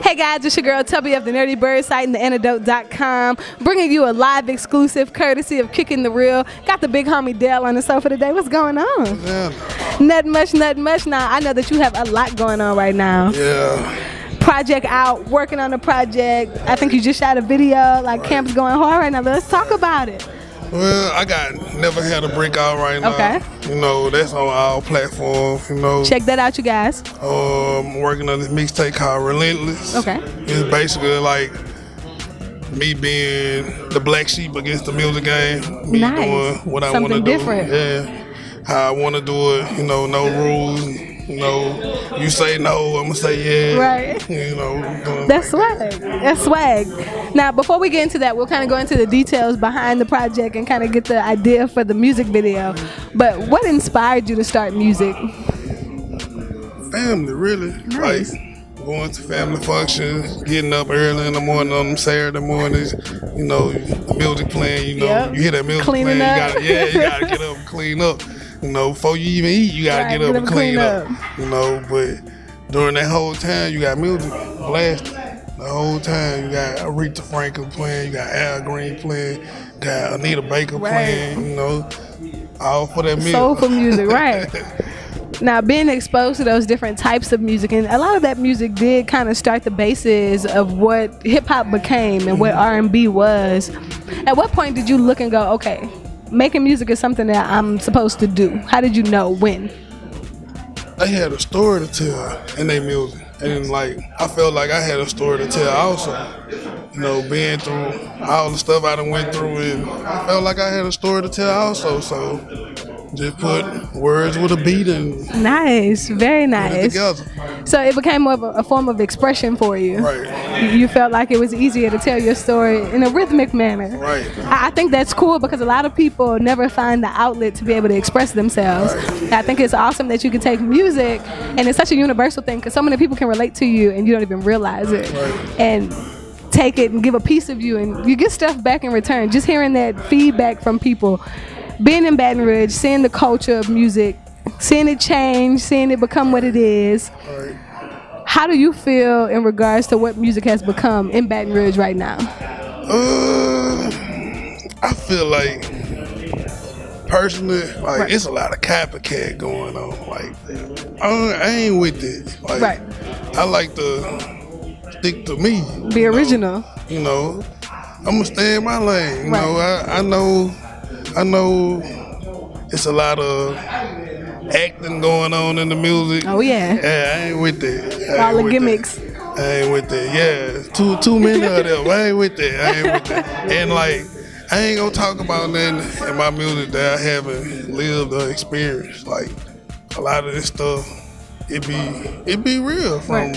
Hey guys, it's your girl Tubbi of the Nerdy Bird site and the antidote.com, bringing you a live exclusive courtesy of Kickin The Real. Got the big homie Dale on the sofa today. What's going on? Yeah. Nothing much. Now, I know that you have a lot going on right now. Yeah. Project out, working on the project. I think you just shot a video, like camp's going hard right now. Let's talk about it. Well, I got Never Had a Break out right now. Okay. You know, that's on all platforms, you know. Check that out, you guys. I'm working on this mixtape called Relentless. Okay. It's basically like me being the black sheep against the music game. Me Nice. doing what I want to Something do. different. Yeah. How I want to do it, you know, no rules. You know, you say no, I'm going to say yeah. Right. You know. That's swag. That's swag. Now, before we get into that, we'll kind of go into the details behind the project and kind of get the idea for the music video. But what inspired you to start music? Family, really. Nice. Like going to family functions, getting up early in the morning on them Saturday mornings, you know, the music playing, you know, Yep. you hear that music Cleaning playing, up. you gotta get up and clean up. You know, before you even eat, you gotta Right, get up and clean up. up. You know, but during that whole time, you got music blasting. The whole time, you got Aretha Franklin playing, you got Al Green playing, got Anita Baker Right. playing, you know, all for that music. Soulful music, right. Now, being exposed to those different types of music, and a lot of that music did kind of start the basis of what hip-hop became and what R&B was. At what point did you look and go, okay, making music is something that I'm supposed to do? How did you know? When? They had a story to tell in their music. And like, I felt like I had a story to tell also. You know, being through all the stuff I done went through, and I felt like I had a story to tell also. So just put words with a beat and Nice, very put it nice. together. So it became more of a form of expression for you. Right. You felt like it was easier to tell your story in a rhythmic manner. Right. I think that's cool because a lot of people never find the outlet to be able to express themselves. Right. I think it's awesome that you can take music, and it's such a universal thing because so many people can relate to you and you don't even realize it. Right. And take it and give a piece of you, and you get stuff back in return. Just hearing that feedback from people. Being in Baton Rouge, seeing the culture of music, seeing it change, seeing it become what it is. Right. How do you feel in regards to what music has become in Baton Rouge right now? I feel like, personally, like Right. it's a lot of copycat going on. Like, I ain't with it. Like, Right. I like to stick to me. Be original. You know, I'm gonna stay in my lane. You Right. know, I know it's a lot of acting going on in the music. Oh yeah. Yeah, I ain't with that. All the gimmicks. I ain't with that. Yeah, too many of them. I ain't with that. I ain't with that. And like, I ain't gonna talk about nothing in my music that I haven't lived or experienced. Like, a lot of this stuff, it be real, from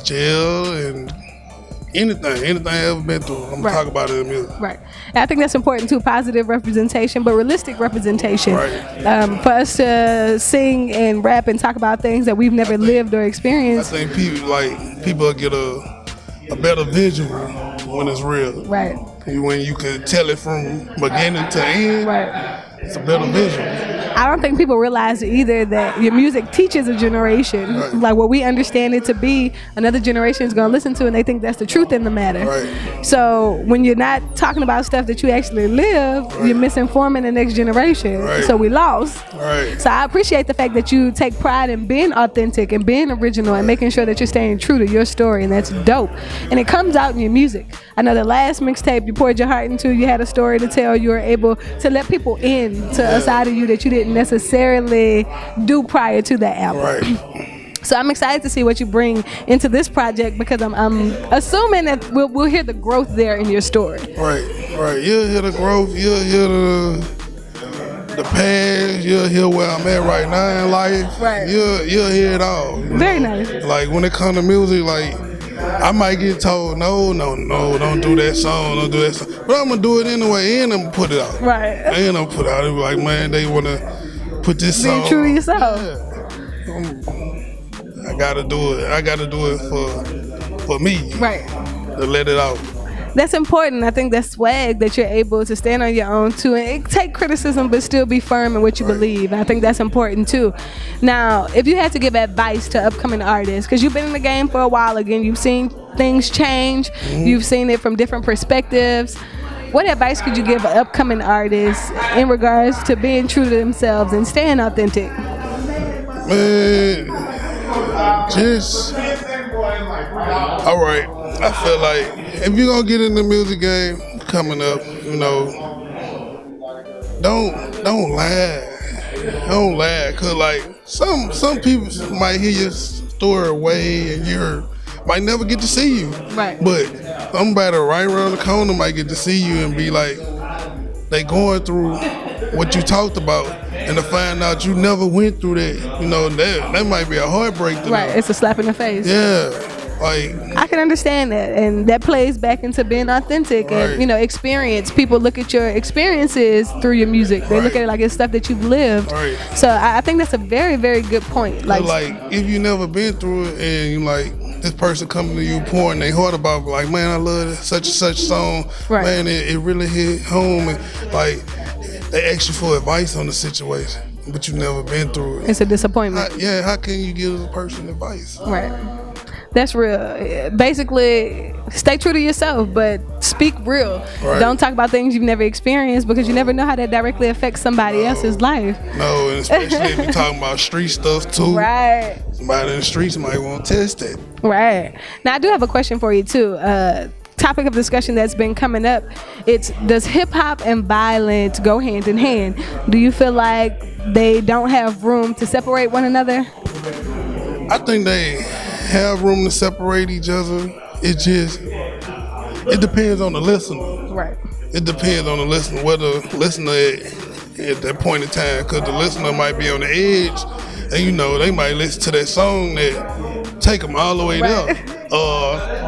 jail and anything I ever been through. I'm gonna talk about it in music. Right. And I think that's important too, positive representation, but realistic representation. Right. For us to sing and rap and talk about things that we've never lived or I experienced. think people get a better visual when it's real. Right. When you can tell it from beginning to end, Right. it's a better visual. I don't think people realize either that your music teaches a generation. Right. Like what we understand it to be, another generation is going to listen to, and they think that's the truth in the matter. Right. So when you're not talking about stuff that you actually live, you're misinforming the next generation. Right. So we lost. Right. So I appreciate the fact that you take pride in being authentic and being original and making sure that you're staying true to your story, and that's dope. And it comes out in your music. I know the last mixtape you poured your heart into, you had a story to tell, you were able to let people in to a side of you that you didn't necessarily do prior to that album. Right. So I'm excited to see what you bring into this project because I'm assuming that we'll hear the growth there in your story. Right. You'll hear the growth. You'll hear the past. You'll hear where I'm at right now in life. Right. You'll hear it all. Very nice. Like when it comes to music, like I might get told, no, don't do that song, don't do that song. But I'm gonna do it anyway, and I'm gonna put it out. Right. And I'm gonna put it out. They be like, man, they wanna put this song. Be true to yourself. Yeah. I gotta do it. I gotta do it for me. Right. To let it out. That's important. I think that's swag that you're able to stand on your own too and take criticism but still be firm in what you believe. I think that's important too. Now, if you had to give advice to upcoming artists, because you've been in the game for a while, again, you've seen things change, you've seen it from different perspectives. What advice could you give an upcoming artist in regards to being true to themselves and staying authentic? Man, just all right. I feel like if you're gonna get in the music game coming up, don't lie, cause like some people might hear your story away and you might never get to see you. Right. But somebody right around the corner might get to see you and be like, they going through what you talked about, and to find out you never went through that, that might be a heartbreak to them. Right, it's a slap in the face. Yeah, like I can understand that, and that plays back into being authentic and experience. People look at your experiences through your music. They look at it like it's stuff that you've lived. Right. So I think that's a very, very good point. Like if you never been through it and you like this person coming to you pouring their heart about, like, man, I love such and such song. Right. Man, it really hit home, and like they ask you for advice on the situation, but you never been through it. It's a disappointment. How can you give a person advice? Right. That's real. Basically, stay true to yourself, but speak real. Right. Don't talk about things you've never experienced, because you never know how that directly affects somebody else's life. No, and especially if you're talking about street stuff too. Right. Somebody in the streets might want to test it. Right. Now, I do have a question for you too. Topic of discussion that's been coming up. It's, does hip hop and violence go hand in hand? Do you feel like they don't have room to separate one another? I think they have room to separate each other. It depends on the listener. Right. It depends on the listener, whether the listener at that point in time, because the listener might be on the edge, and they might listen to that song that take them all the way there.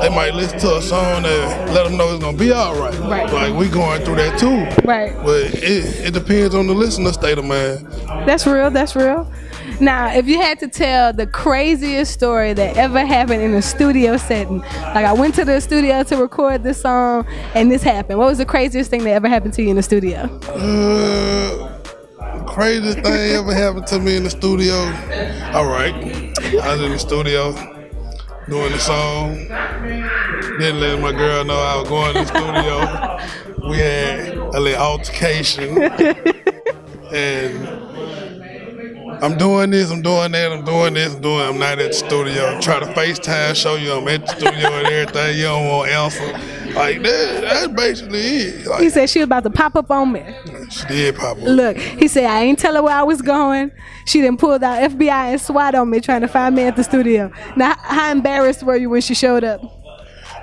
They might listen to a song that let them know it's gonna be all right. Right. Like, we going through that too. Right. But it depends on the listener's state of mind. That's real. That's real. Now, if you had to tell the craziest story that ever happened in a studio setting, like, I went to the studio to record this song and this happened. What was the craziest thing that ever happened to you in the studio? Craziest thing ever happened to me in the studio. All right, I was in the studio doing the song. Didn't let my girl know I was going to the studio. We had a little altercation, and I'm doing this, I'm doing that, I'm not at the studio. Try to FaceTime, show you I'm at the studio and everything. You don't want to answer. Like, that's basically it. Like, He said she was about to pop up on me. she did pop up. Look, he said, I ain't tell her where I was going. She done pulled out FBI and SWAT on me trying to find me at the studio. Now, how embarrassed were you when she showed up?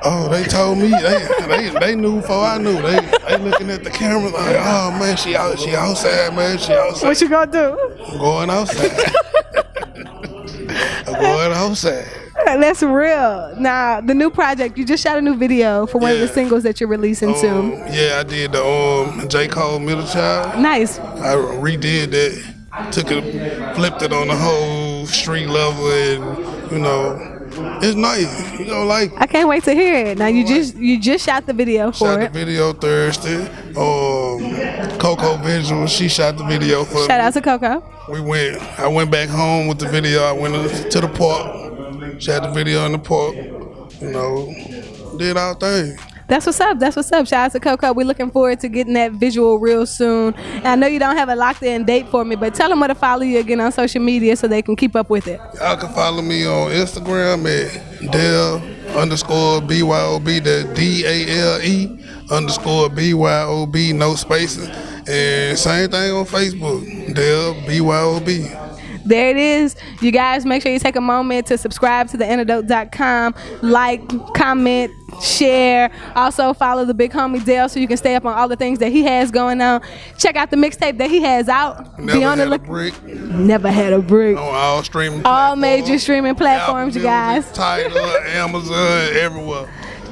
Oh, they told me. They knew before I knew. They looking at the camera like, oh man, she outside, man. She outside. What you gonna do? I'm going outside. I'm going outside. That's real. Now, the new project, you just shot a new video for one of the singles that you're releasing soon. Yeah, I did the J. Cole Middle Child. Nice. I redid that. Took it, flipped it on the whole street level, and it's nice. You know, like, I can't wait to hear it. Now, you just shot the video for shot it. the video Thursday. Coco Visual, she shot the video for me. Shout out to Coco. I went back home with the video. I went to the park, shot the video in the park. Did our thing. That's what's up. That's what's up. Shout out to Coco. We're looking forward to getting that visual real soon. And I know you don't have a locked in date for me, but tell them where to follow you again on social media so they can keep up with it. Y'all can follow me on Instagram at Dale_BYOB. That's DALE_BYOB, no spaces. And same thing on Facebook, Dale BYOB. There it is. You guys, make sure you take a moment to subscribe to theantidote.com, like, comment, share. Also follow the big homie Dale so you can stay up on all the things that he has going on. Check out the mixtape that he has out. Never had a brick. Never had a brick. On all streaming All platforms. major streaming platforms, Apple you guys. Music, Tidal, Amazon, everywhere.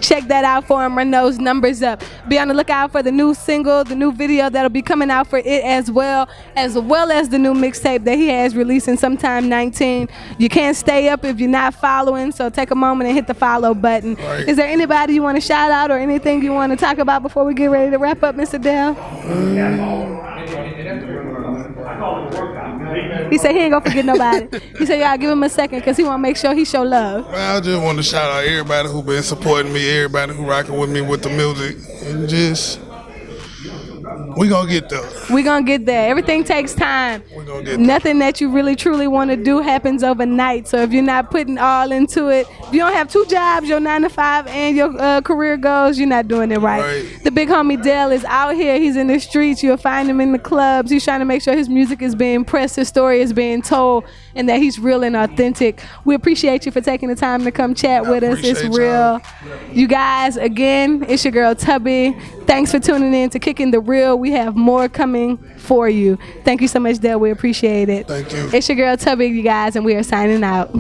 check that out for him. Run those numbers up. Be on the lookout for the new single, the new video that'll be coming out for it as well as the new mixtape that he has releasing sometime 19. You can't stay up if you're not following, so take a moment and hit the follow button. Right. Is there anybody you want to shout out or anything you want to talk about before we get ready to wrap up, Mr. Dale? He said he ain't gonna forget nobody. He said y'all give him a second because he want to make sure he show love. I just want to shout out everybody who been supporting me, everybody who rocking with me with the music, and just we gonna get there. We gonna get there. Everything takes time. We gonna get there. Nothing that you really truly want to do happens overnight. So if you're not putting all into it, if you don't have 2 jobs, your 9 to 5 and your career goals, you're not doing it right. The big homie Dale is out here. He's in the streets. You'll find him in the clubs. He's trying to make sure his music is being pressed, his story is being told, and that he's real and authentic. We appreciate you for taking the time to come chat with us. It's real. You guys, again, it's your girl Tubbi. Thanks for tuning in to Kickin The Real. We have more coming for you. Thank you so much, Dale. We appreciate it. Thank you. It's your girl Tubbi, you guys, and we are signing out.